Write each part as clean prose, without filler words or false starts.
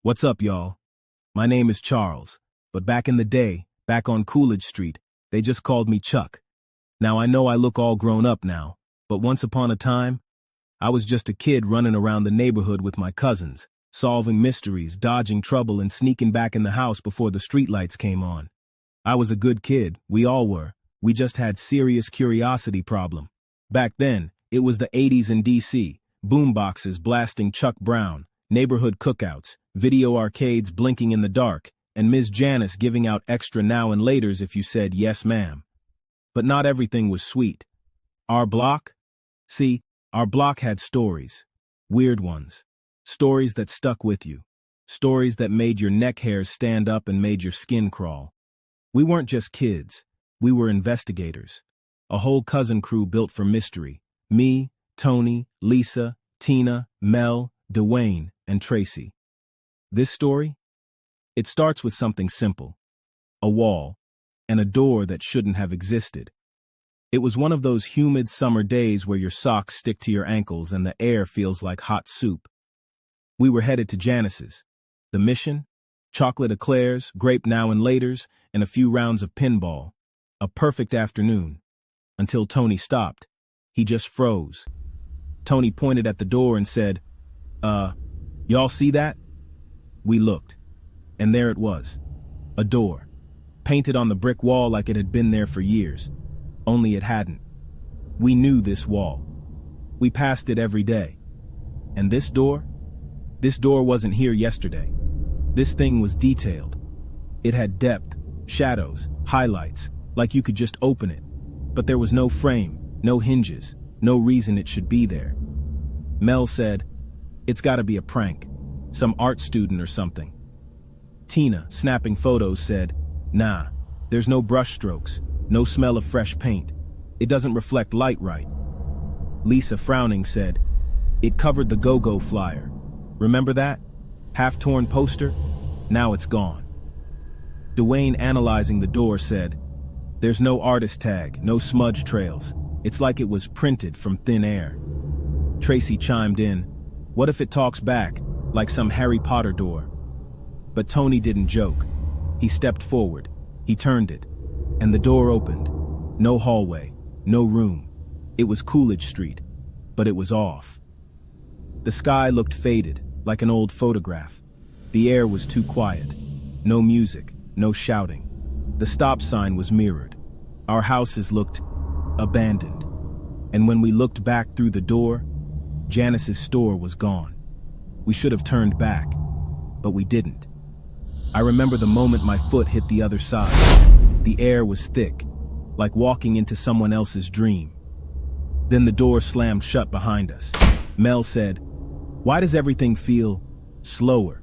What's up, y'all? My name is Charles, but back in the day, back on Coolidge Street, they just called me Chuck. Now I know I look all grown up now, but once upon a time, I was just a kid running around the neighborhood with my cousins, solving mysteries, dodging trouble, and sneaking back in the house before the streetlights came on. I was a good kid, we all were. We just had serious curiosity problem. Back then, it was the 80s in D.C., boomboxes blasting Chuck Brown, neighborhood cookouts, video arcades blinking in the dark, and Ms. Janice giving out extra now and laters if you said yes ma'am. But not everything was sweet. Our block? See, our block had stories. Weird ones. Stories that stuck with you. Stories that made your neck hairs stand up and made your skin crawl. We weren't just kids. We were investigators. A whole cousin crew built for mystery. Me, Tony, Lisa, Tina, Mel, Dwayne, and Tracy. This story? It starts with something simple. A wall, and a door that shouldn't have existed. It was one of those humid summer days where your socks stick to your ankles and the air feels like hot soup. We were headed to Janice's. The mission? Chocolate eclairs, grape now and laters, and a few rounds of pinball. A perfect afternoon. Until Tony stopped. He just froze. Tony pointed at the door and said, y'all see that? We looked. And there it was. A door. Painted on the brick wall like it had been there for years. Only it hadn't. We knew this wall. We passed it every day. And this door? This door wasn't here yesterday. This thing was detailed. It had depth, shadows, highlights, like you could just open it. But there was no frame, no hinges, no reason it should be there. Mel said, "It's gotta be a prank. Some art student or something." Tina, snapping photos, said, "Nah, there's no brush strokes, no smell of fresh paint. It doesn't reflect light right." Lisa, frowning, said, "It covered the go-go flyer. Remember that? Half-torn poster? Now it's gone." Dwayne, analyzing the door, said, "There's no artist tag, no smudge trails. It's like it was printed from thin air." Tracy chimed in, "What if it talks back, like some Harry Potter door?" But Tony didn't joke. He stepped forward. He turned it. And the door opened. No hallway. No room. It was Coolidge Street. But it was off. The sky looked faded, like an old photograph. The air was too quiet. No music. No shouting. The stop sign was mirrored. Our houses looked abandoned. And when we looked back through the door, Janice's store was gone. We should have turned back, but we didn't. I remember the moment my foot hit the other side. The air was thick, like walking into someone else's dream. Then the door slammed shut behind us. Mel said, "Why does everything feel slower?"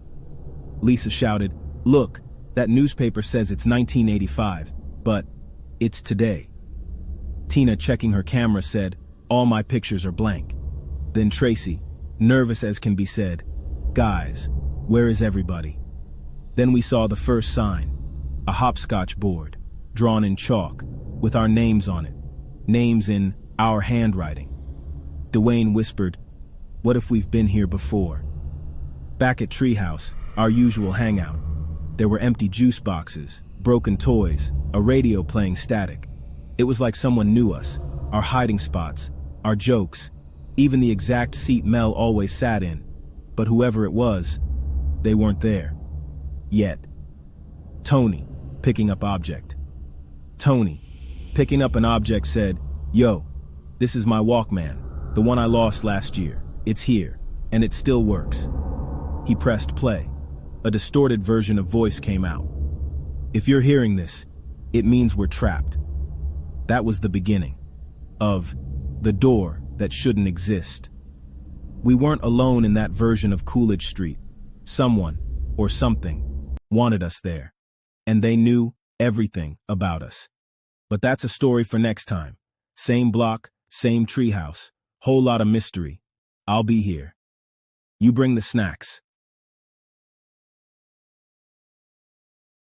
Lisa shouted, "Look, that newspaper says it's 1985, but it's today." Tina, checking her camera, said, "All my pictures are blank." Then Tracy, nervous as can be said, "Guys, where is everybody?" Then we saw the first sign, a hopscotch board, drawn in chalk, with our names on it, names in our handwriting. Dwayne whispered, "What if we've been here before?" Back at Treehouse, our usual hangout, there were empty juice boxes, broken toys, a radio playing static. It was like someone knew us, our hiding spots, our jokes, even the exact seat Mel always sat in. But whoever it was, they weren't there. Yet. Tony, picking up object. Tony, picking up an object, said, "Yo, this is my Walkman, the one I lost last year. It's here, and it still works." He pressed play. A distorted version of voice came out. "If you're hearing this, it means we're trapped." That was the beginning of the door that shouldn't exist. We weren't alone in that version of Coolidge Street. Someone, or something, wanted us there. And they knew everything about us. But that's a story for next time. Same block, same treehouse, whole lot of mystery. I'll be here. You bring the snacks.